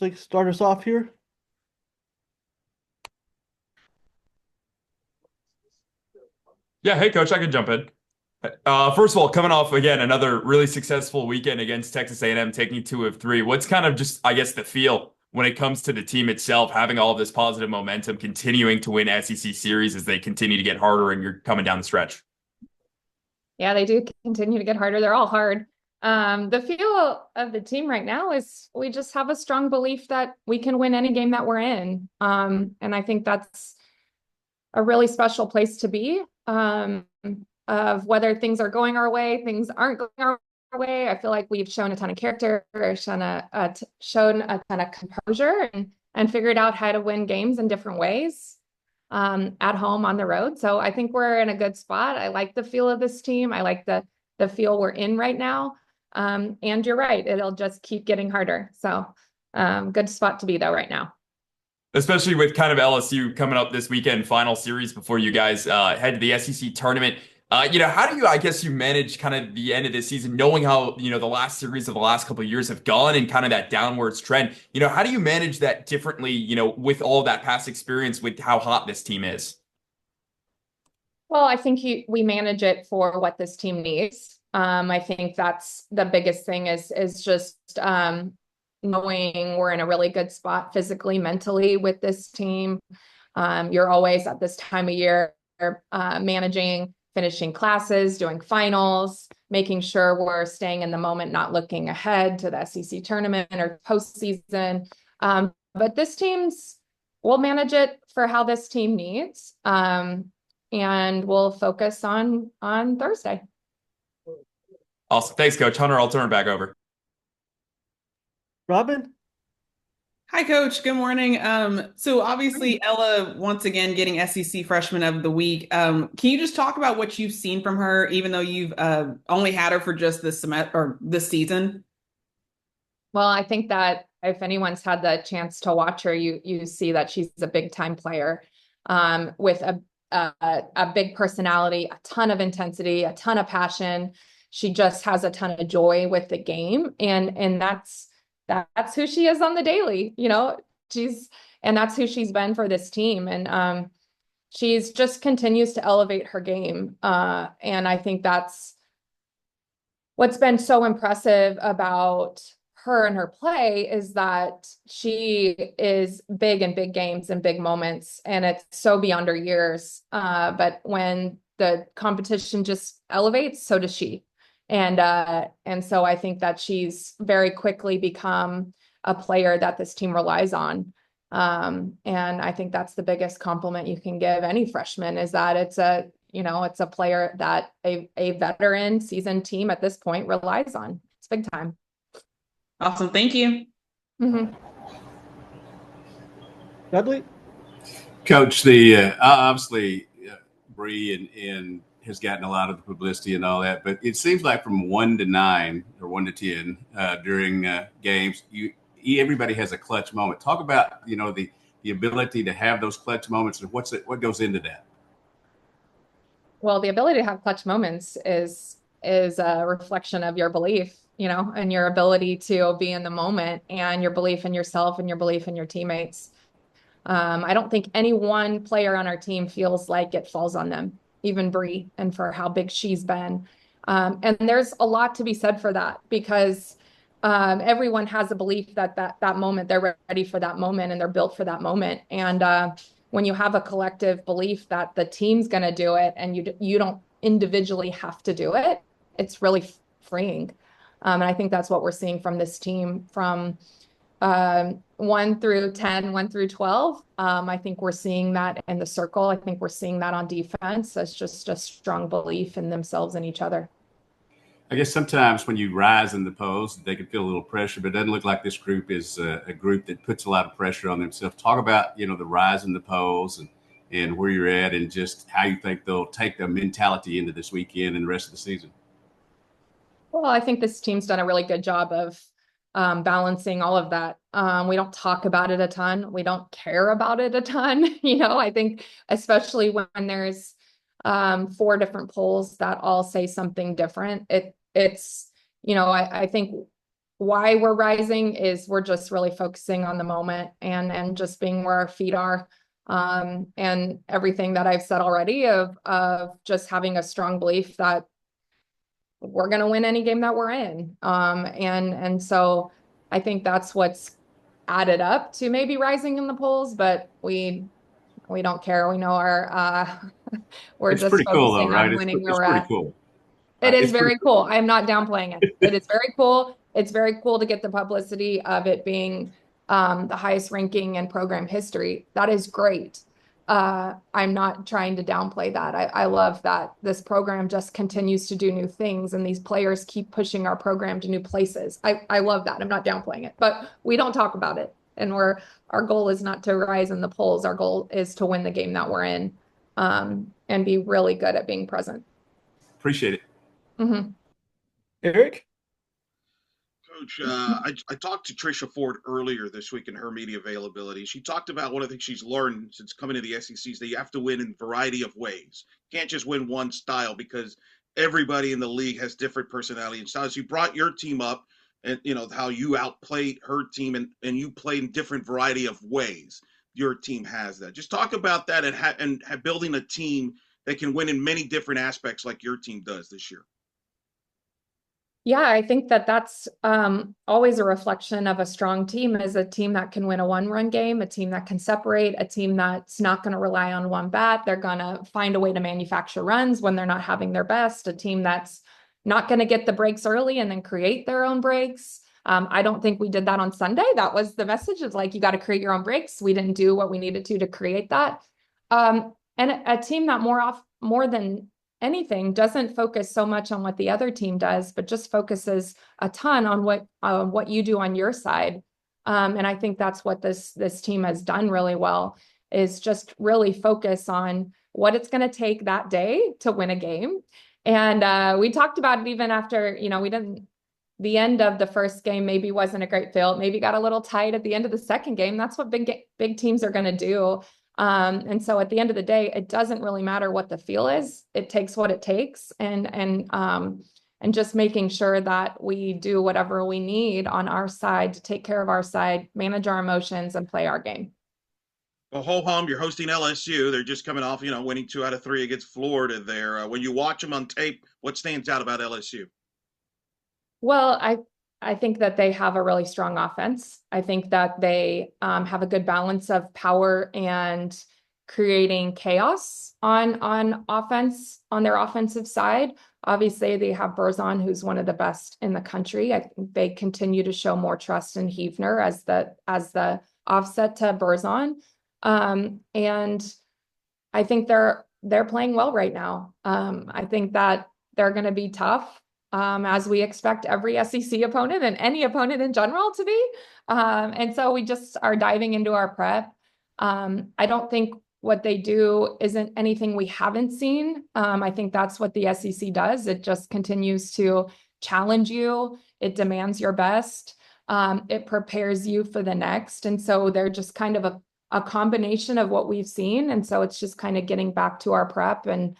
wants to start us off here? Yeah, hey coach, I can jump in. First of all, coming off again another really successful weekend against Texas A&M, taking two of three. What's kind of just, I guess, the feel when it comes to the team itself, having all of this positive momentum, continuing to win SEC series as they continue to get harder and you're coming down the stretch? Yeah, they do continue to get harder. They're all hard. The feel of the team right now is we just have a strong belief that we can win any game that we're in. And I think that's a really special place to be. Of whether things are going our way, things aren't going our way. I feel like we've shown a ton of character, shown a ton of composure, and figured out how to win games in different ways, at home, on the road. So I think we're in a good spot. I like the feel of this team. I like the feel we're in right now. And you're right, it'll just keep getting harder. So good spot to be though right now. Especially with kind of LSU coming up this weekend, final series before you guys head to the SEC tournament. How do you, I guess, you manage kind of the end of this season, knowing how, the last series of the last couple of years have gone and kind of that downwards trend? How do you manage that differently, with all that past experience with how hot this team is? Well, I think we manage it for what this team needs. I think that's the biggest thing is just knowing we're in a really good spot physically, mentally with this team. You're always at this time of year managing, finishing classes, doing finals, making sure we're staying in the moment, not looking ahead to the SEC tournament or postseason. But we'll manage it for how this team needs. And we'll focus on Thursday. Awesome. Thanks, Coach. Hunter, I'll turn it back over. Robin? Hi, Coach. Good morning. So obviously Ella once again getting SEC Freshman of the Week. Can you just talk about what you've seen from her, even though you've only had her for just this semester or this season? Well, I think that if anyone's had the chance to watch her, you see that she's a big time player, with a big personality, a ton of intensity, a ton of passion. She just has a ton of joy with the game, and that's who she is on the daily. And that's who she's been for this team, and she's just continues to elevate her game. And I think that's what's been so impressive about her and her play is that she is big in big games and big moments, and it's so beyond her years. But when the competition just elevates, so does she. And so I think that she's very quickly become a player that this team relies on. And I think that's the biggest compliment you can give any freshman is that it's a player that a veteran seasoned team at this point relies on. It's big time. Awesome. Thank you. Mm-hmm. Dudley? Coach, the obviously Bree and has gotten a lot of the publicity and all that, but it seems like from 1 to 9 or 1 to 10 during games, everybody has a clutch moment. Talk about the ability to have those clutch moments and what goes into that. Well, the ability to have clutch moments is a reflection of your belief, and your ability to be in the moment and your belief in yourself and your belief in your teammates. I don't think any one player on our team feels like it falls on them, even Bree, and for how big she's been. And there's a lot to be said for that because everyone has a belief that moment, they're ready for that moment and they're built for that moment. And when you have a collective belief that the team's going to do it and you don't individually have to do it, it's really freeing. And I think that's what we're seeing from this team from 1 through 10, 1 through 12. I think we're seeing that in the circle. I think we're seeing that on defense. It's just a strong belief in themselves and each other. I guess sometimes when you rise in the polls, they can feel a little pressure, but it doesn't look like this group is a group that puts a lot of pressure on themselves. Talk about, the rise in the polls and where you're at and just how you think they'll take the mentality into this weekend and the rest of the season. Well, I think this team's done a really good job of balancing all of that. We don't talk about it a ton. We don't care about it a ton. I think especially when there's 4 different polls that all say something different, I think why we're rising is we're just really focusing on the moment and just being where our feet are. And everything that I've said already of just having a strong belief that we're going to win any game that we're in. And so I think that's what's added up to maybe rising in the polls, but we don't care. We know we're It's just pretty cool though, focusing right? on winning where It's we're pretty at. cool. It is It's pretty very cool. I'm not downplaying it. It is very cool. It's very cool to get the publicity of it being the highest ranking in program history. That is great. I'm not trying to downplay that. I love that this program just continues to do new things and these players keep pushing our program to new places. I love that. I'm not downplaying it, but we don't talk about it. And our goal is not to rise in the polls. Our goal is to win the game that we're in, and be really good at being present. Appreciate it. Mm-hmm. Eric? Coach, I talked to Trisha Ford earlier this week in her media availability. She talked about one of the things she's learned since coming to the SEC is that you have to win in a variety of ways. You can't just win one style because everybody in the league has different personality and styles. You brought your team up and, how you outplayed her team and you played in different variety of ways. Your team has that. Just talk about that and building a team that can win in many different aspects like your team does this year. Yeah, I think that's always a reflection of a strong team, is a team that can win a one-run game, a team that can separate, a team that's not going to rely on one bat. They're going to find a way to manufacture runs when they're not having their best, a team that's not going to get the breaks early and then create their own breaks. I don't think we did that on Sunday. That was the message, is like, you got to create your own breaks. We didn't do what we needed to create that. And a team that more than anything doesn't focus so much on what the other team does, but just focuses a ton on what you do on your side. And I think that's what this team has done really well, is just really focus on what it's going to take that day to win a game. And we talked about it even after, the end of the first game maybe wasn't a great feel. Maybe got a little tight at the end of the second game. That's what big teams are going to do. And so at the end of the day, it doesn't really matter what the feel is. It takes what it takes, and just making sure that we do whatever we need on our side to take care of our side, manage our emotions, and play our game. Well, ho hum, you're hosting LSU. They're just coming off, winning 2 out of 3 against Florida there. When you watch them on tape, what stands out about LSU? Well, I think that they have a really strong offense. I think that they have a good balance of power and creating chaos on offense, on their offensive side. Obviously, they have Berzon, who's one of the best in the country. I think they continue to show more trust in Hefner as the offset to Berzon. And I think they're playing well right now. I think that they're going to be tough, as we expect every SEC opponent and any opponent in general to be. And so we just are diving into our prep. I don't think what they do isn't anything we haven't seen. I think that's what the SEC does. It just continues to challenge you. It demands your best. It prepares you for the next. And so they're just kind of a combination of what we've seen. And so it's just kind of getting back to our prep and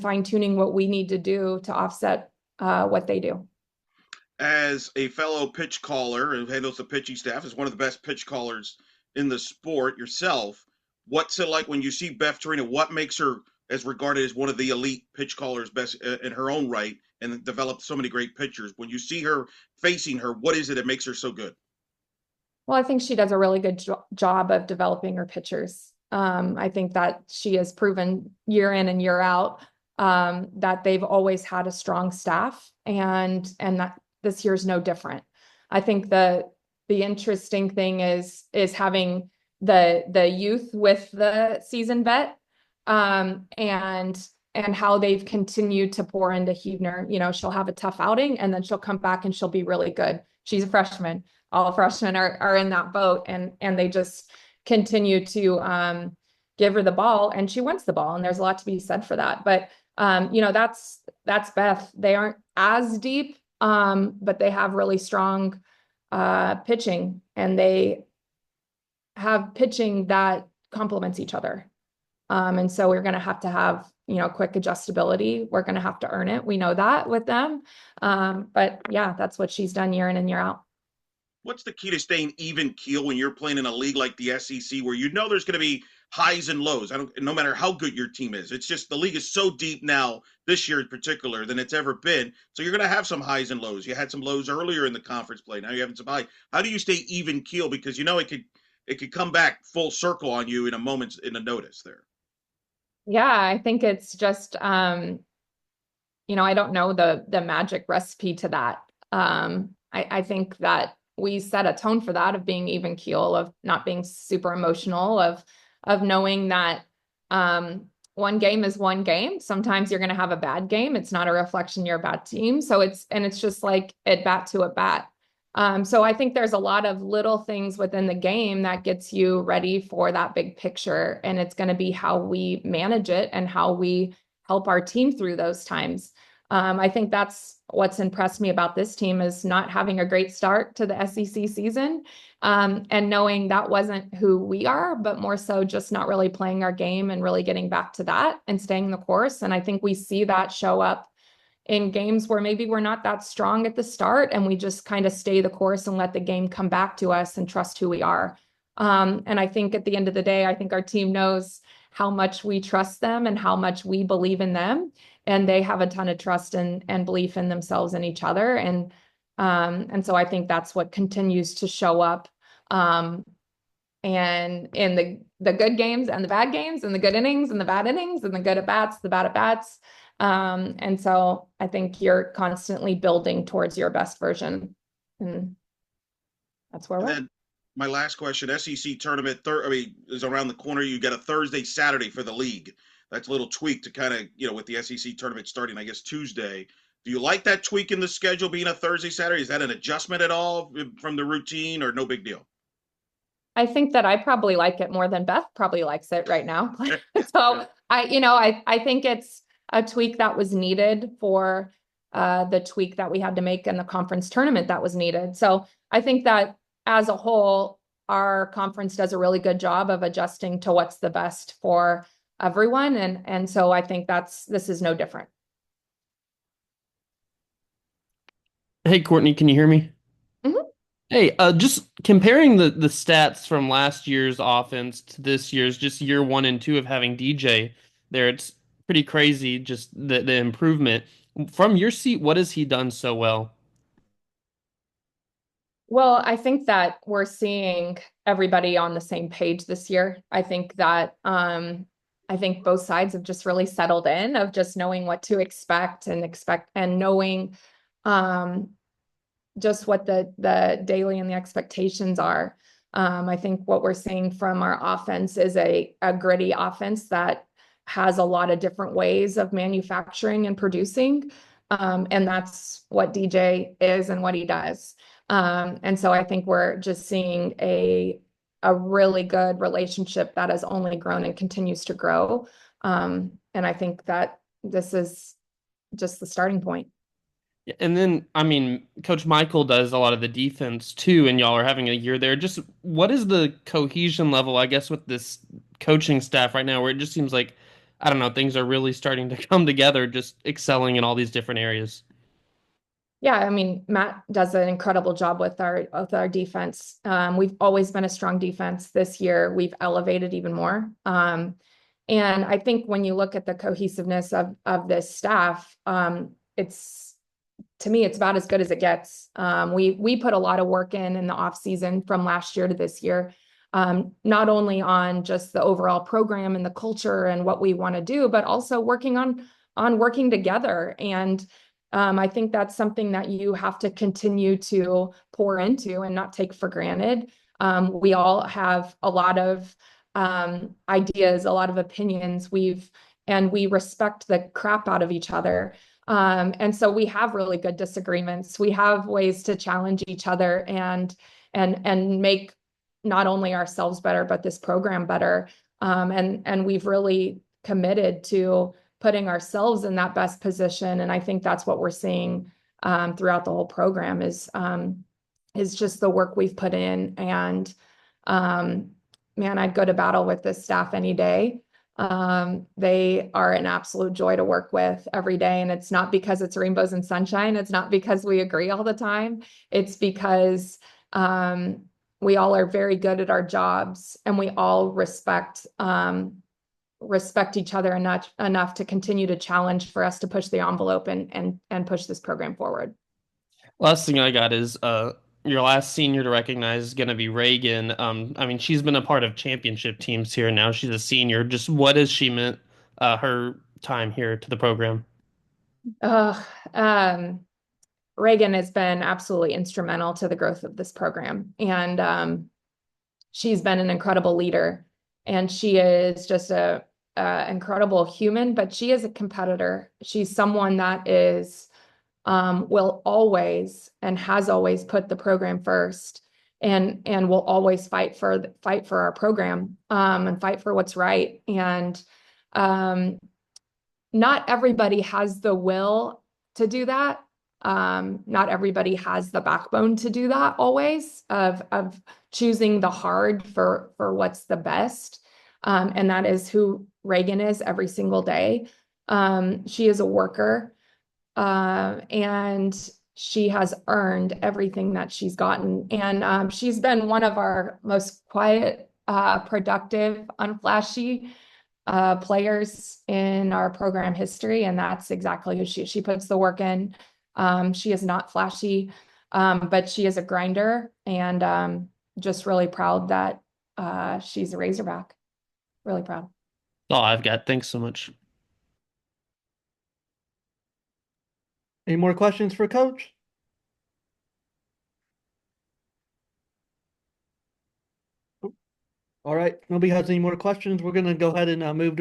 fine tuning what we need to do to offset what they do. As a fellow pitch caller who handles the pitching staff, is one of the best pitch callers in the sport yourself, what's it like when you see Beth Torina? What makes her as regarded as one of the elite pitch callers best in her own right and developed so many great pitchers? When you see her facing her, what is it that makes her so good? Well, I think she does a really good job of developing her pitchers. I think that she has proven year in and year out that they've always had a strong staff, and that this year's no different. I think the interesting thing is having the youth with the seasoned vet, and how they've continued to pour into Hefner. She'll have a tough outing and then she'll come back and she'll be really good. She's a freshman. All freshmen are in that boat, and they just continue to give her the ball, and she wants the ball, and there's a lot to be said for that. But that's Beth. They aren't as deep, but they have really strong pitching, and they have pitching that complements each other. And so we're going to have quick adjustability. We're going to have to earn it. We know that with them. But yeah, that's what she's done year in and year out. what's the key to staying even keel when you're playing in a league like the SEC, where you know there's going to be highs and lows? No matter how good your team is. It's just the league is so deep now, this year in particular, than it's ever been. So you're going to have some highs and lows. You had some lows earlier in the conference play. Now you're having some high. How do you stay even keel? Because you know it could come back full circle on you in a moment, in a notice there. Yeah, I think it's just I don't know the magic recipe to that. I think that we set a tone for that, of being even keel, of not being super emotional, of knowing that one game is one game. Sometimes you're going to have a bad game. It's not a reflection you're a bad team. So it's just like at bat to at bat. So I think there's a lot of little things within the game that gets you ready for that big picture. And it's going to be how we manage it and how we help our team through those times. I think that's what's impressed me about this team, is not having a great start to the SEC season, and knowing that wasn't who we are, but more so just not really playing our game and really getting back to that and staying the course. And I think we see that show up in games where maybe we're not that strong at the start, and we just kind of stay the course and let the game come back to us and trust who we are. And I think at the end of the day, I think our team knows how much we trust them and how much we believe in them. And they have a ton of trust and belief in themselves and each other. And so I think that's what continues to show up, and in the good games and the bad games, and the good innings and the bad innings, and the good at bats, the bad at bats. And so I think you're constantly building towards your best version. And that's where And we're at. then my last question: SEC tournament is around the corner. You got a Thursday, Saturday for the league. That's a little tweak to kind of, with the SEC tournament starting, I guess, Tuesday. Do you like that tweak in the schedule being a Thursday, Saturday? Is that an adjustment at all from the routine, or no big deal? I think that I probably like it more than Beth probably likes it right now. So I think it's a tweak that was needed for the tweak that we had to make in the conference tournament that was needed. So I think that as a whole, our conference does a really good job of adjusting to what's the best for everyone. And so I think this is no different. Hey, Courtney, can you hear me? Mhm. Hey, just comparing the stats from last year's offense to this year's, just year 1 and 2 of having DJ there, it's pretty crazy, just the improvement. From your seat, what has he done so well? Well, I think that we're seeing everybody on the same page this year. I think that I think both sides have just really settled in, of just knowing what to expect and knowing um, just what the daily and the expectations are. I think what we're seeing from our offense is a gritty offense that has a lot of different ways of manufacturing and producing. And that's what DJ is and what he does. And so I think we're just seeing a really good relationship that has only grown and continues to grow. And I think that this is just the starting point. Yeah, and then, I mean, Coach Michael does a lot of the defense too, and y'all are having a year there. Just what is the cohesion level, I guess, with this coaching staff right now, where it just seems like, I don't know, things are really starting to come together, just excelling in all these different areas. Yeah, I mean, Matt does an incredible job with our defense. We've always been a strong defense. This year, we've elevated even more. And I think when you look at the cohesiveness of this staff, it's to me, it's about as good as it gets. We put a lot of work in the off season from last year to this year, not only on just the overall program and the culture and what we want to do, but also working on working together. And I think that's something that you have to continue to pour into and not take for granted. We all have a lot of ideas, a lot of opinions. And we respect the crap out of each other. And so we have really good disagreements. We have ways to challenge each other and make not only ourselves better, but this program better. And we've really committed to putting ourselves in that best position. And I think that's what we're seeing throughout the whole program is just the work we've put in. And man, I'd go to battle with this staff any day. They are an absolute joy to work with every day. And it's not because it's rainbows and sunshine. It's not because we agree all the time. It's because We all are very good at our jobs, and we all respect each other enough to continue to challenge for us to push the envelope and push this program forward. Last thing I got is your last senior to recognize is going to be Reagan. I mean, she's been a part of championship teams here. Now she's a senior. Just what has she meant her time here to the program? Uh, Reagan has been absolutely instrumental to the growth of this program, and she's been an incredible leader. And she is just a incredible human, but she is a competitor. She's someone that is will always and has always put the program first, and will always fight for our program, and fight for what's right. And not everybody has the will to do that. Not everybody has the backbone to do that always, of choosing the hard for what's the best. And that is who Reagan is every single day. She is a worker, and she has earned everything that she's gotten. And she's been one of our most quiet, productive, unflashy players in our program history. And that's exactly who she puts the work in. She is not flashy, but she is a grinder, and just really proud that she's a Razorback. Really proud. All I've got. Thanks so much. Any more questions for Coach? All right. Nobody has any more questions. We're going to go ahead and move to